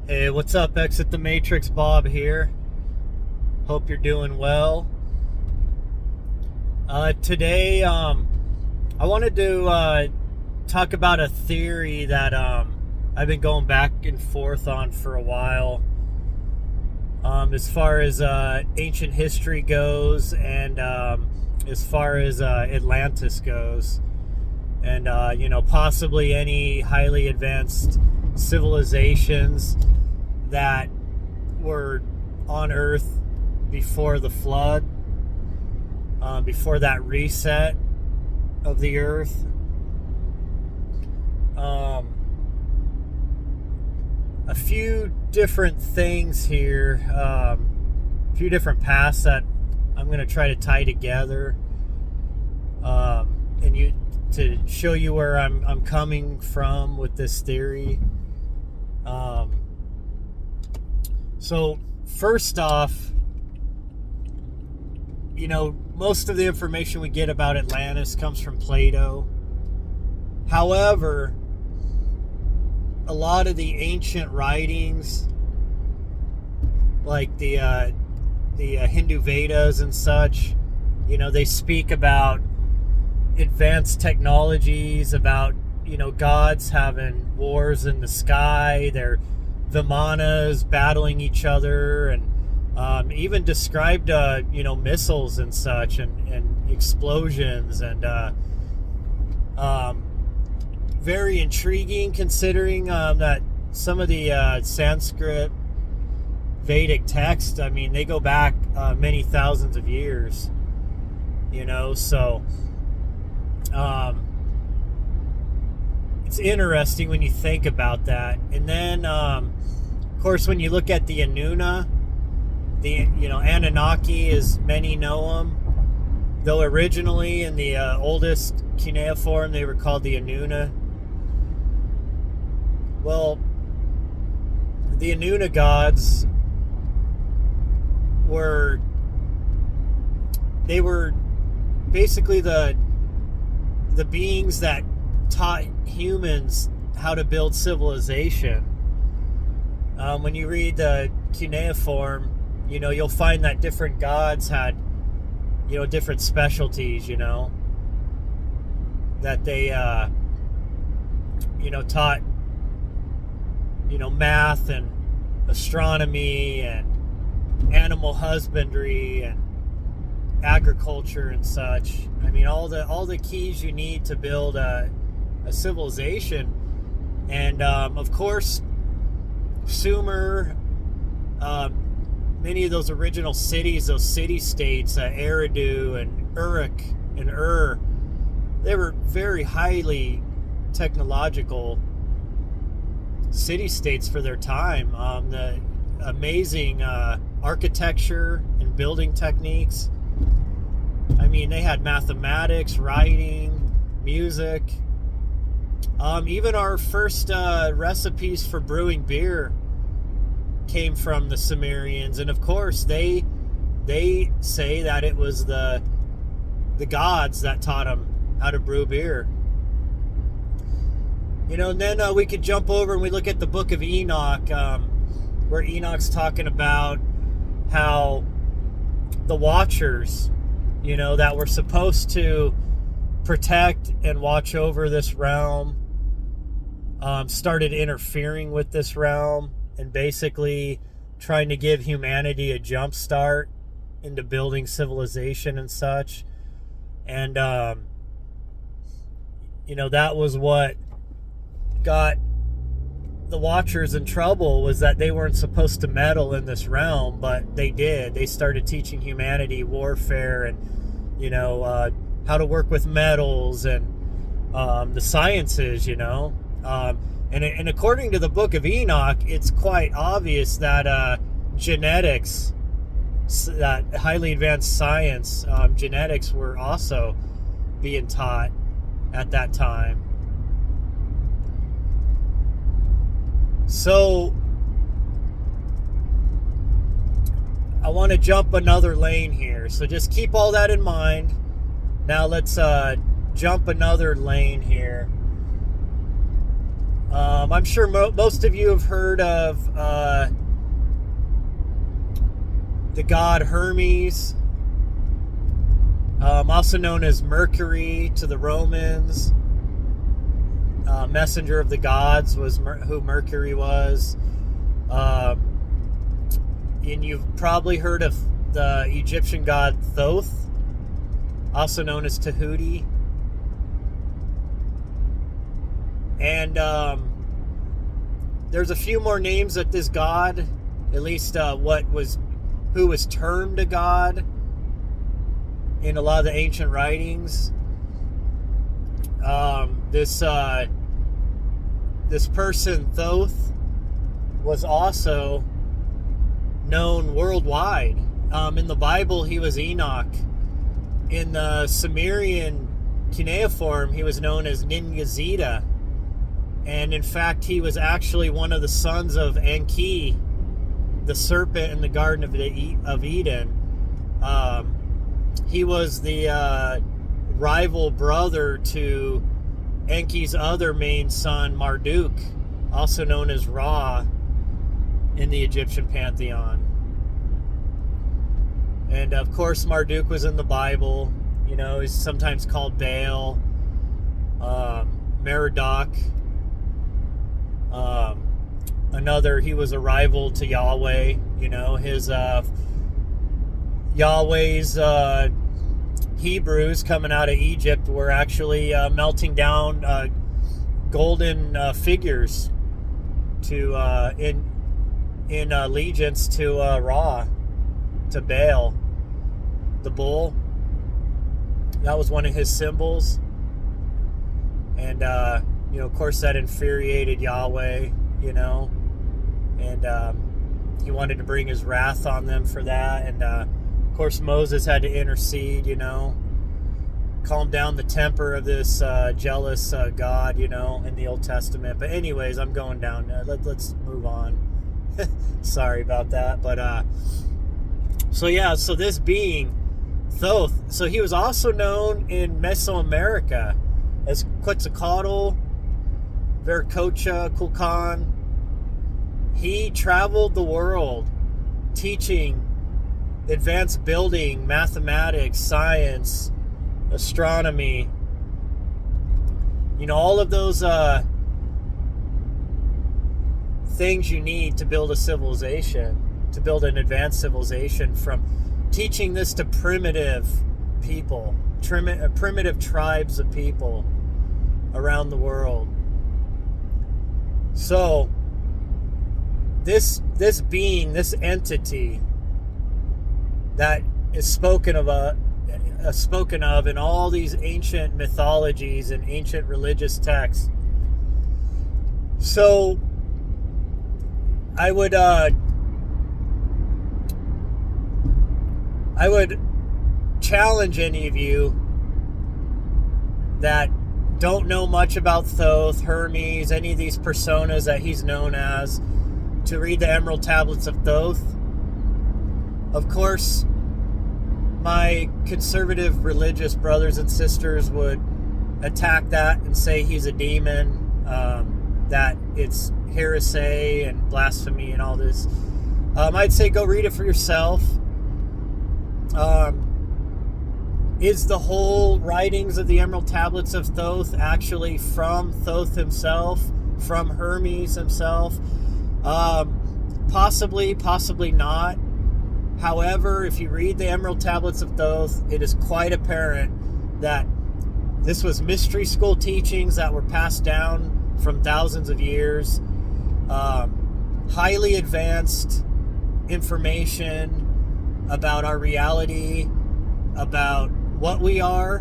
Hey, what's up? Exit the Matrix, Bob here. Hope you're doing well. Today, I wanted to talk about a theory that I've been going back and forth on for a while. As far as ancient history goes, and as far as Atlantis goes, and possibly any highly advanced civilizations that were on Earth before the flood, before that reset of the Earth. A few different things here, a few different paths that I'm going to try to tie together, and to show you where I'm coming from with this theory. So first off, most of the information we get about Atlantis comes from Plato. However, a lot of the ancient writings, like the Hindu Vedas and such, they speak about advanced technologies, about gods having wars in the sky, their Vimanas battling each other, and even described missiles and such, and explosions, and very intriguing, considering that some of the Sanskrit Vedic texts, they go back many thousands of years, so it's interesting when you think about that. And then of course, when you look at the Anuna, the Anunnaki, as many know them, though originally in the oldest cuneiform they were called the Anuna. Well, the Anuna gods were basically the beings that taught humans how to build civilization. When you read the cuneiform, you'll find that different gods had different specialties, that they taught math and astronomy and animal husbandry and agriculture and such. All the keys you need to build a civilization. And of course, Sumer, many of those original cities, those city-states, Eridu and Uruk and Ur, they were very highly technological city-states for their time. The amazing architecture and building techniques. They had mathematics, writing, music. Even our first recipes for brewing beer came from the Sumerians, and of course they say that it was the gods that taught them how to brew beer. And then we could jump over and we look at the Book of Enoch, where Enoch's talking about how the Watchers, that were supposed to protect and watch over this realm, started interfering with this realm and basically trying to give humanity a jump start into building civilization and such. And that was what got the Watchers in trouble, was that they weren't supposed to meddle in this realm, but they did. They started teaching humanity warfare and how to work with metals and the sciences, and according to the Book of Enoch, it's quite obvious that genetics, that highly advanced science, genetics, were also being taught at that time. So I want to jump another lane here, so just keep all that in mind. Now let's jump another lane here. I'm sure most of you have heard of the god Hermes, also known as Mercury to the Romans. Messenger of the gods was who Mercury was. And you've probably heard of the Egyptian god Thoth, also known as Tahuti. And there's a few more names that this god, at least who was termed a god in a lot of the ancient writings. This person, Thoth, was also known worldwide. In the Bible, he was Enoch. In the Sumerian cuneiform, he was known as Ningazida. And in fact, he was actually one of the sons of Enki, the serpent in the Garden of Eden. He was the rival brother to Enki's other main son, Marduk, also known as Ra in the Egyptian pantheon. And of course, Marduk was in the Bible. You know, he's sometimes called Baal, Merodach. He was a rival to Yahweh. You know, his Yahweh's Hebrews coming out of Egypt were actually melting down golden figures to in allegiance to Ra, to Baal, the bull. That was one of his symbols, and you know, of course, that infuriated Yahweh. You know, and he wanted to bring his wrath on them for that, and of course, Moses had to intercede. You know, calm down the temper of this jealous God. You know, in the Old Testament. But anyways, I'm going down. Let's move on. Sorry about that, but so yeah, so this being Thoth, so he was also known in Mesoamerica as Quetzalcoatl, Viracocha, Kulkan. He traveled the world teaching advanced building, mathematics, science, astronomy. You know, all of those things you need to build a civilization, to build an advanced civilization, from teaching this to primitive people, primitive tribes of people around the world. So this being, this entity that is spoken of in all these ancient mythologies and ancient religious texts. So I would challenge any of you that don't know much about Thoth, Hermes, any of these personas that he's known as, to read the Emerald Tablets of Thoth. Of course, my conservative religious brothers and sisters would attack that and say he's a demon, that it's heresy and blasphemy and all this. I'd say go read it for yourself. Is the whole writings of the Emerald Tablets of Thoth actually from Thoth himself, from Hermes himself? Possibly, possibly not. However, if you read the Emerald Tablets of Thoth, it is quite apparent that this was mystery school teachings that were passed down from thousands of years. Highly advanced information about our reality, about what we are,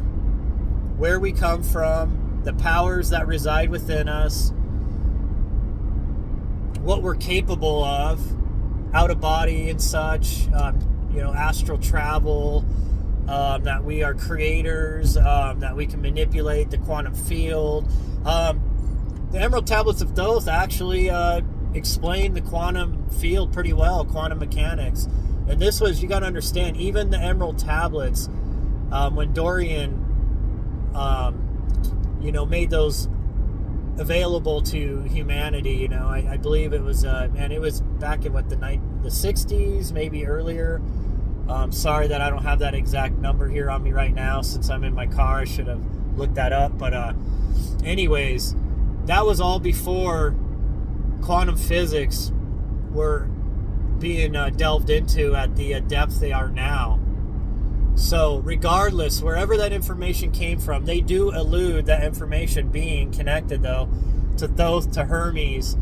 where we come from, the powers that reside within us, what we're capable of, out of body and such, astral travel, that we are creators, that we can manipulate the quantum field. The Emerald Tablets of Thoth actually explain the quantum field pretty well, quantum mechanics. And this was, you got to understand, even the Emerald Tablets, when Dorian, made those available to humanity. You know, I believe it was, and it was back in the 60s, maybe earlier. Sorry that I don't have that exact number here on me right now since I'm in my car. I should have looked that up. But anyways, that was all before quantum physics were being delved into at the depth they are now. So regardless, wherever that information came from, they do allude that information being connected, though, to Thoth, to Hermes,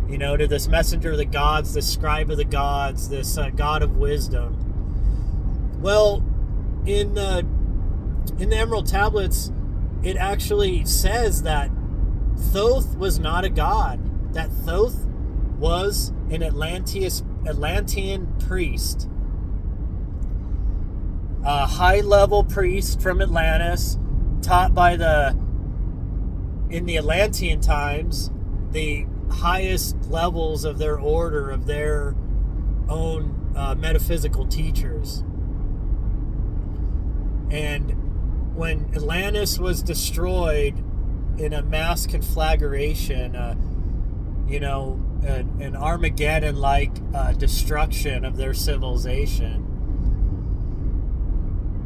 you know, to this messenger of the gods, this scribe of the gods, this god of wisdom. Well, in the Emerald Tablets, it actually says that Thoth was not a god, that Thoth was an Atlantean priest, a high-level priest from Atlantis, taught by in the Atlantean times, the highest levels of their order, of their own metaphysical teachers. And when Atlantis was destroyed in a mass conflagration, an Armageddon-like destruction of their civilization,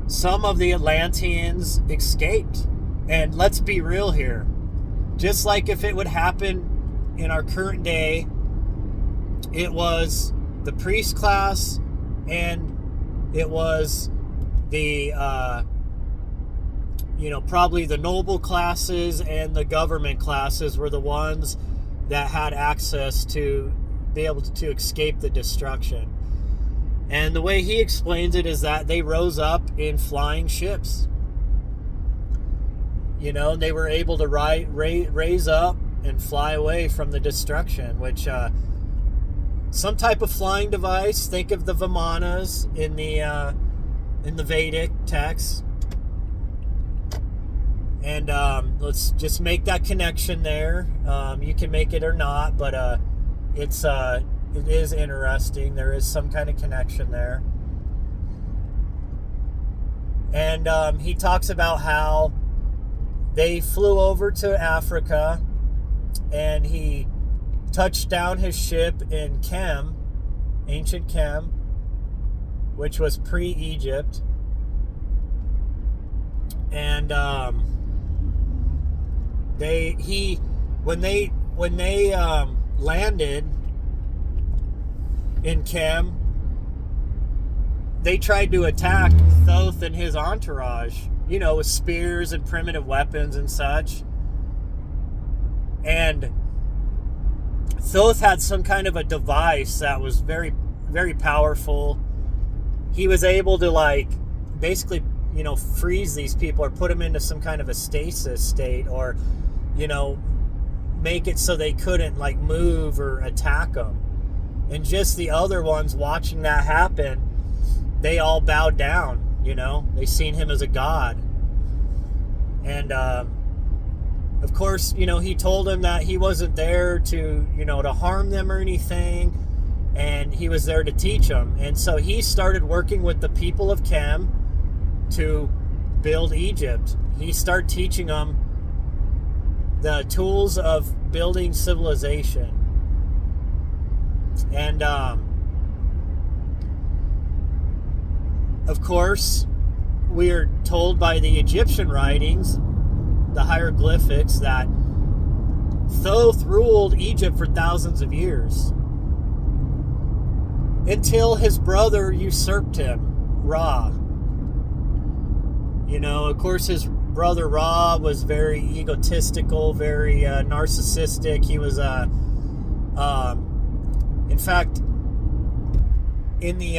some of the Atlanteans escaped. And let's be real here. Just like if it would happen in our current day, it was the priest class and it was the, probably the noble classes and the government classes were the ones that had access to be able to escape the destruction. And the way he explains it is that they rose up in flying ships. You know, they were able to raise up and fly away from the destruction, which some type of flying device. Think of the Vimanas in the Vedic text. And let's just make that connection there. You can make it or not, but it is interesting. There is some kind of connection there. And he talks about how they flew over to Africa and he touched down his ship in Kem, ancient Kem, which was pre-Egypt. And when they landed in Kem, they tried to attack Thoth and his entourage, with spears and primitive weapons and such. And Thoth had some kind of a device that was very, very powerful. He was able to basically, freeze these people or put them into some kind of a stasis state, or, make it so they couldn't move or attack them. And just the other ones watching that happen, they all bowed down, they seen him as a god. And, of course, he told them that he wasn't there to, to harm them or anything. And he was there to teach them. And so he started working with the people of Kem to build Egypt. He started teaching them the tools of building civilization. And, of course, we are told by the Egyptian writings, the hieroglyphics, that Thoth ruled Egypt for thousands of years until his brother usurped him, Ra. Of course, his brother Ra was very egotistical, very narcissistic. He was, in fact, in the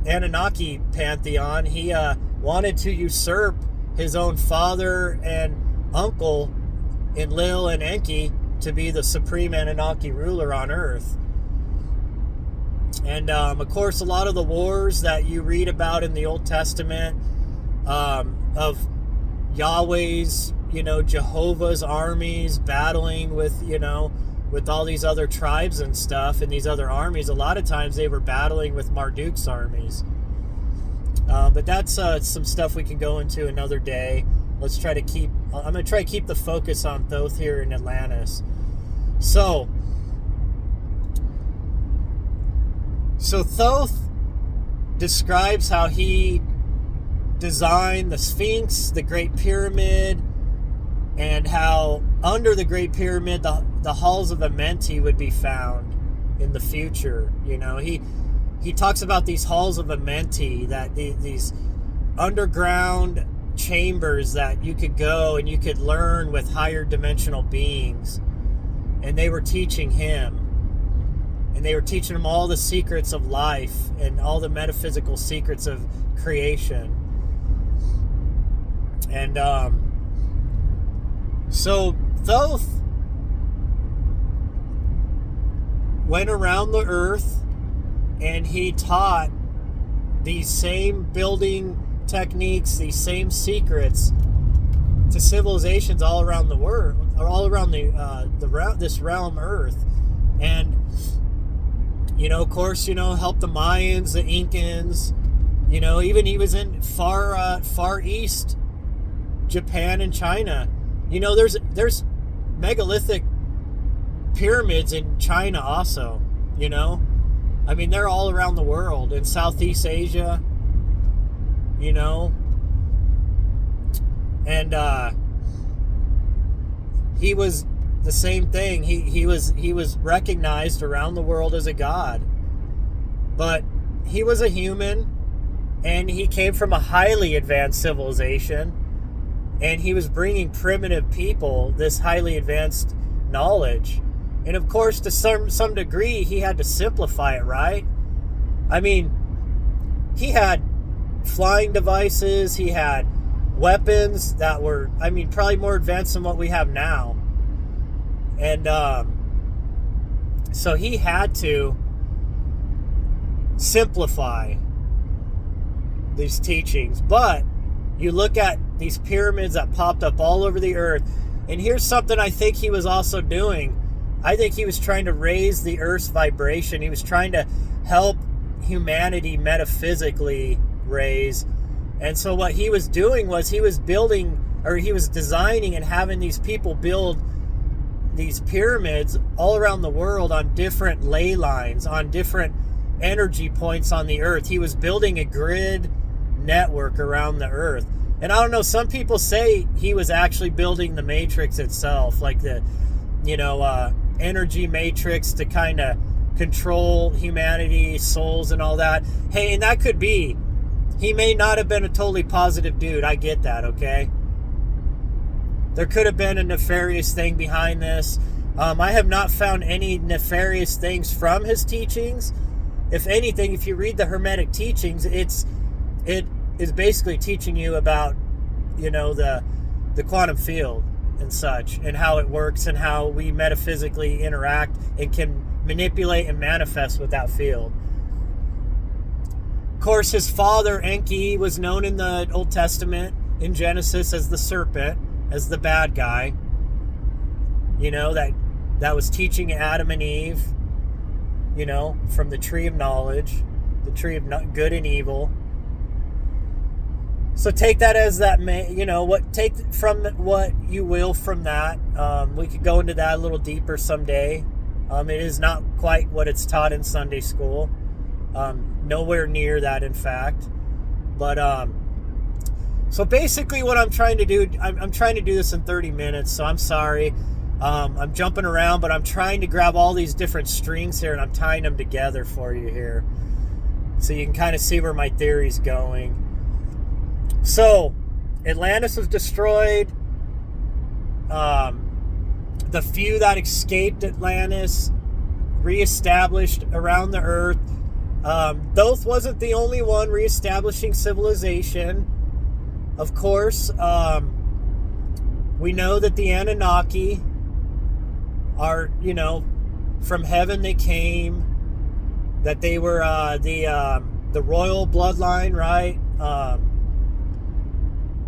Anunnaki pantheon, he wanted to usurp his own father and uncle Enlil and Enki to be the supreme Anunnaki ruler on Earth. And, of course, a lot of the wars that you read about in the Old Testament, of Yahweh's, Jehovah's armies battling with, with all these other tribes and stuff and these other armies, a lot of times they were battling with Marduk's armies. But that's some stuff we can go into another day. I'm going to try to keep the focus on Thoth here in Atlantis. So Thoth describes how he designed the Sphinx, the Great Pyramid, and how under the Great Pyramid the halls of Amenti would be found in the future. He talks about these halls of Amenti, that these underground chambers that you could go and you could learn with higher dimensional beings, and they were teaching him. And they were teaching him all the secrets of life and all the metaphysical secrets of creation. And so Thoth went around the earth and he taught these same building techniques, these same secrets to civilizations all around the world, or all around this realm Earth. And of course, helped the Mayans, the Incans. Even he was in far east, Japan and China. There's megalithic pyramids in China also. They're all around the world, in Southeast Asia. And he was the same thing. He was recognized around the world as a god, but he was a human, and he came from a highly advanced civilization, and he was bringing primitive people this highly advanced knowledge. And of course, to some degree, he had to simplify it, right? He had flying devices, he had weapons that were, probably more advanced than what we have now. And so he had to simplify these teachings. But you look at these pyramids that popped up all over the earth, and here's something I think he was also doing. I think he was trying to raise the earth's vibration. He was trying to help humanity metaphysically raise. And so what he was doing was he was designing and having these people build these pyramids all around the world on different ley lines, on different energy points on the earth. He was building a grid network around the earth. And I don't know, some people say he was actually building the matrix itself, like the energy matrix to kind of control humanity, souls and all that. Hey, and that could be. He may not have been a totally positive dude. I get that, okay? There could have been a nefarious thing behind this. I have not found any nefarious things from his teachings. If anything, if you read the Hermetic teachings, it is basically teaching you about, the quantum field and such, and how it works, and how we metaphysically interact and can manipulate and manifest with that field. Of course, his father, Enki, was known in the Old Testament, in Genesis, as the serpent, as the bad guy. That was teaching Adam and Eve, from the tree of knowledge, the tree of good and evil. So take that as that, take from what you will from that. We could go into that a little deeper someday. It is not quite what it's taught in Sunday school. Nowhere near that, in fact. But so basically what I'm trying to do, I'm trying to do this in 30 minutes, so I'm sorry. I'm jumping around, but I'm trying to grab all these different strings here, and I'm tying them together for you here, so you can kind of see where my theory's going. So, Atlantis was destroyed. The few that escaped Atlantis reestablished around the earth. Thoth wasn't the only one reestablishing civilization. Of course, we know that the Anunnaki are, from heaven they came, that they were the royal bloodline, right?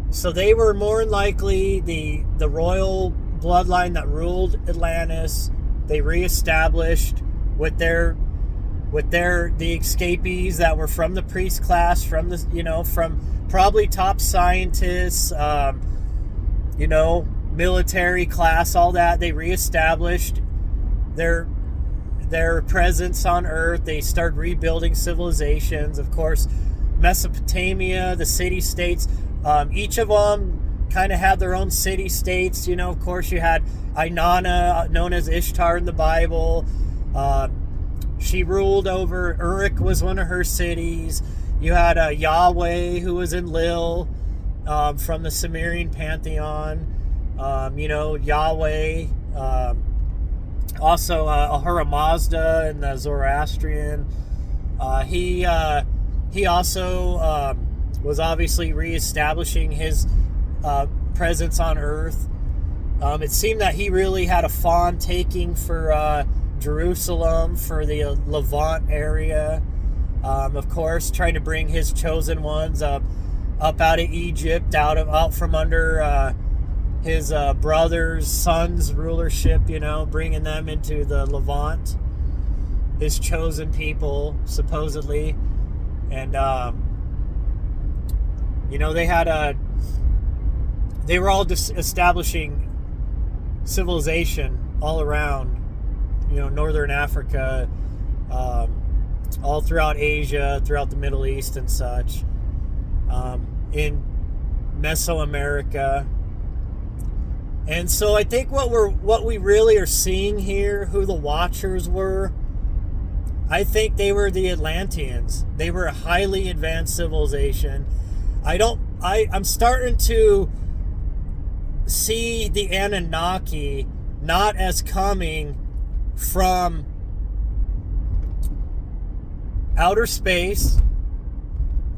So they were more than likely the royal bloodline that ruled Atlantis. They reestablished with the escapees that were from the priest class, from the from probably top scientists, military class, all that. They reestablished their presence on Earth. They start rebuilding civilizations. Of course, Mesopotamia, the city-states, each of them kind of had their own city-states. Of course, you had Inanna, known as Ishtar in the Bible. She ruled over, Uruk was one of her cities. You had Yahweh, who was in Lil, from the Sumerian pantheon. Yahweh, also Ahura Mazda and the Zoroastrian. He also was obviously reestablishing his presence on Earth. It seemed that he really had a fond taking for Jerusalem, for the Levant area. Of course, trying to bring his chosen ones up out of Egypt, out from under his brother's son's rulership, bringing them into the Levant, his chosen people, supposedly. And, they were all establishing civilization all around, northern Africa, all throughout Asia, throughout the Middle East and such, in Mesoamerica. And so I think what we really are seeing here, who the Watchers were, I think they were the Atlanteans. They were a highly advanced civilization. I'm starting to see the Anunnaki not as coming from outer space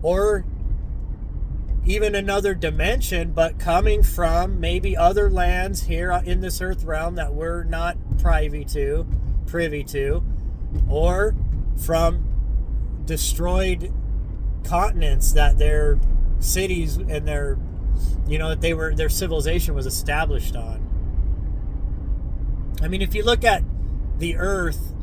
or even another dimension, but coming from maybe other lands here in this earth realm that we're not privy to, or from destroyed continents that their cities and their civilization was established on. I mean, if you look at the earth,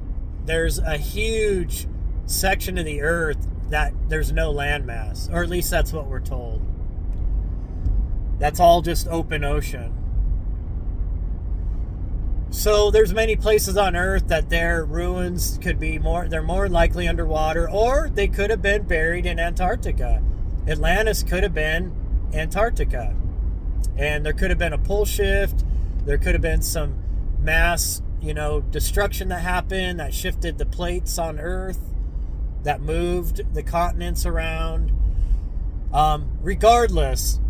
there's a huge section of the earth that there's no landmass, or at least that's what we're told. That's all just open ocean. So there's many places on Earth that their ruins they're more likely underwater, or they could have been buried in Antarctica. Atlantis could have been Antarctica. And there could have been a pole shift. There could have been some mass, destruction that happened that shifted the plates on Earth, that moved the continents around. Regardless,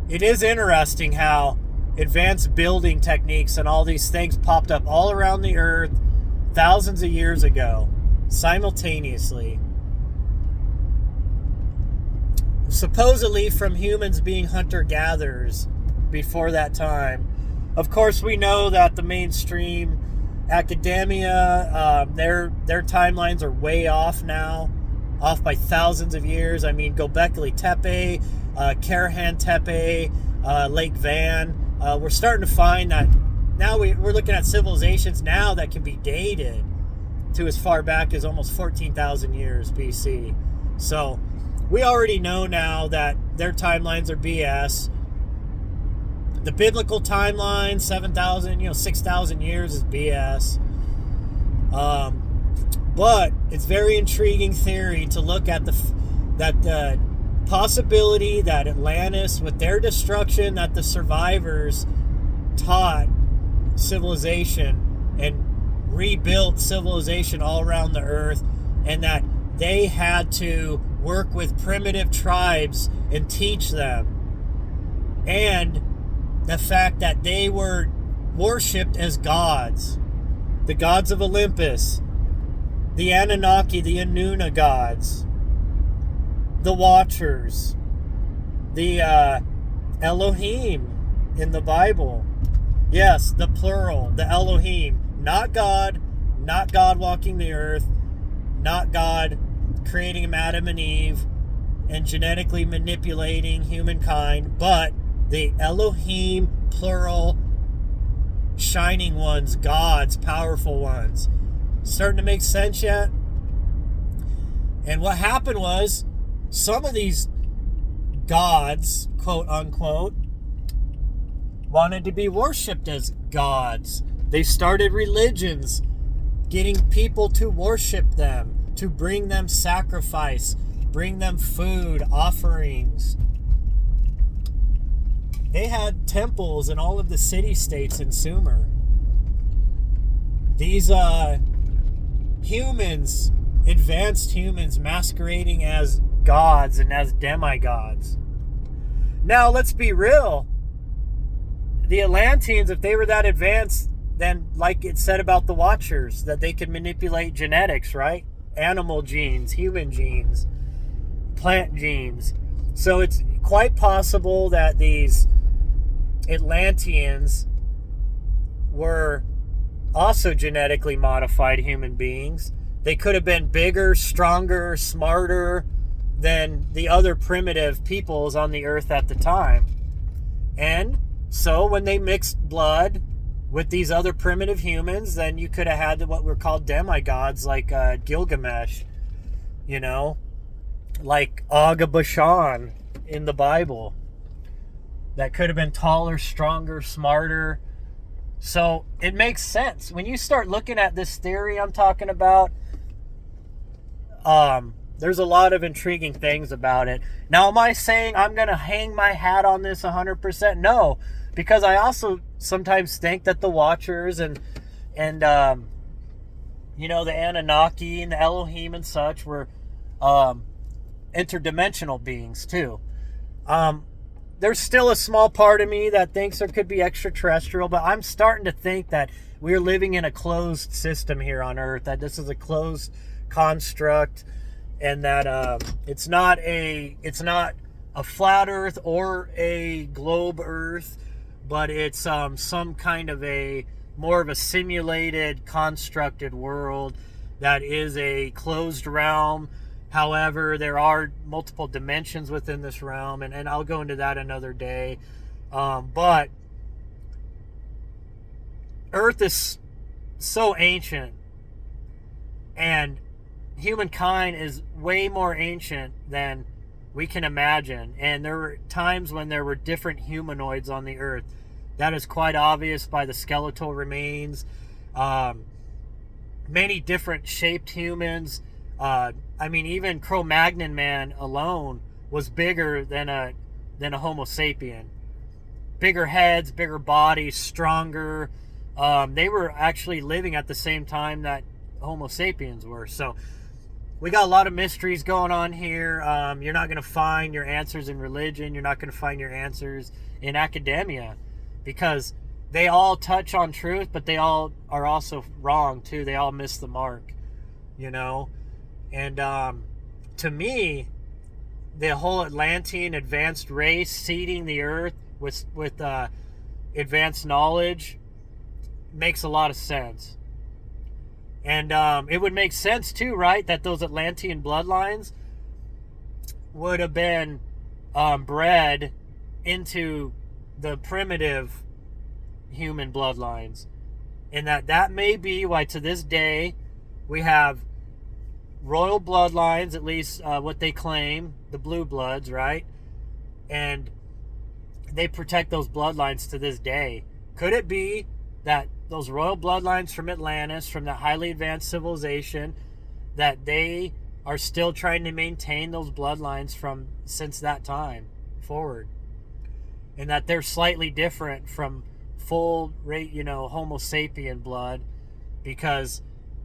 it is interesting how advanced building techniques and all these things popped up all around the earth thousands of years ago, simultaneously. Supposedly from humans being hunter-gatherers before that time. Of course, we know that the mainstream academia, their timelines are way off now, off by thousands of years. I mean, Göbekli Tepe, Karahan Tepe, Lake Van. We're starting to find that now we're looking at civilizations now that can be dated to as far back as almost 14,000 years BC. So we already know now that their timelines are BS. The biblical timeline, 7,000, 6,000 years is BS. But it's very intriguing theory to look at the possibility that Atlantis, with their destruction, that the survivors taught civilization and rebuilt civilization all around the earth, and that they had to work with primitive tribes and teach them. And the fact that they were worshipped as gods, the gods of Olympus, the Anunnaki, the Inanna gods, the Watchers, the Elohim in the Bible. Yes, the plural, the Elohim. Not God walking the earth, not God creating Adam and Eve and genetically manipulating humankind, but the Elohim, plural, shining ones, gods, powerful ones. Starting to make sense yet? And what happened was, some of these gods, quote unquote, wanted to be worshipped as gods, They started religions, getting people to worship them, to bring them sacrifice, bring them food, offerings. They had temples in all of the city-states in Sumer. These humans, advanced humans, masquerading as gods and as demigods. Now, let's be real. The Atlanteans, if they were that advanced, then like it said about the Watchers, that they could manipulate genetics, right? Animal genes, human genes, plant genes. So it's quite possible that these Atlanteans were also genetically modified human beings. They could have been bigger, stronger, smarter than the other primitive peoples on the earth at the time. And so when they mixed blood with these other primitive humans, then you could have had what were called demigods, like Gilgamesh, you know, like Aga Bashan in the Bible, that could have been taller, stronger, smarter. So it makes sense. When you start looking at this theory I'm talking about, there's a lot of intriguing things about it. Now, am I saying I'm going to hang my hat on this 100%? No, because I also sometimes think that the Watchers and you know, the Anunnaki and the Elohim and such were interdimensional beings too. There's still a small part of me that thinks there could be extraterrestrial, but I'm starting to think that we're living in a closed system here on Earth, that this is a closed construct, and that it's not a flat Earth or a globe Earth, but it's some kind of more of a simulated, constructed world that is a closed realm. However, there are multiple dimensions within this realm, and I'll go into that another day. But Earth is so ancient, and humankind is way more ancient than we can imagine. And there were times when there were different humanoids on the Earth. That is quite obvious by the skeletal remains. Many different shaped humans. I mean, even Cro-Magnon man alone was bigger than a Homo sapien. Bigger heads, bigger bodies, stronger. They were actually living at the same time that Homo sapiens were. So we got a lot of mysteries going on here. You're not going to find your answers in religion. You're not going to find your answers in academia, because they all touch on truth, but they all are also wrong too. They all miss the mark, you know. And to me, the whole Atlantean advanced race seeding the earth with advanced knowledge makes a lot of sense. And it would make sense too, right, that those Atlantean bloodlines would have been bred into the primitive human bloodlines. And that may be why to this day we have royal bloodlines, at least what they claim, the blue bloods, right? And they protect those bloodlines to this day. Could it be that those royal bloodlines from Atlantis, from that highly advanced civilization, that they are still trying to maintain those bloodlines from since that time forward? And that they're slightly different from full rate, you know, Homo sapien blood, because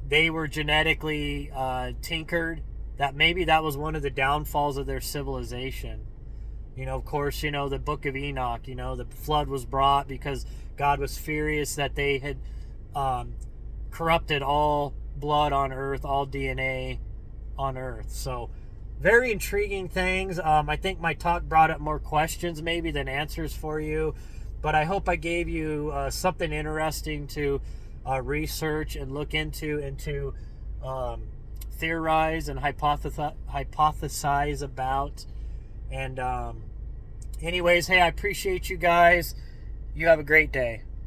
they were genetically tinkered. That maybe that was one of the downfalls of their civilization. You know, of course, you know, the book of Enoch, you know, the flood was brought because God was furious that they had corrupted all blood on earth, all DNA on earth. So very intriguing things. I think my talk brought up more questions maybe than answers for you, but I hope I gave you something interesting to research and look into theorize and hypothesize about. And anyways, hey, I appreciate you guys. You have a great day.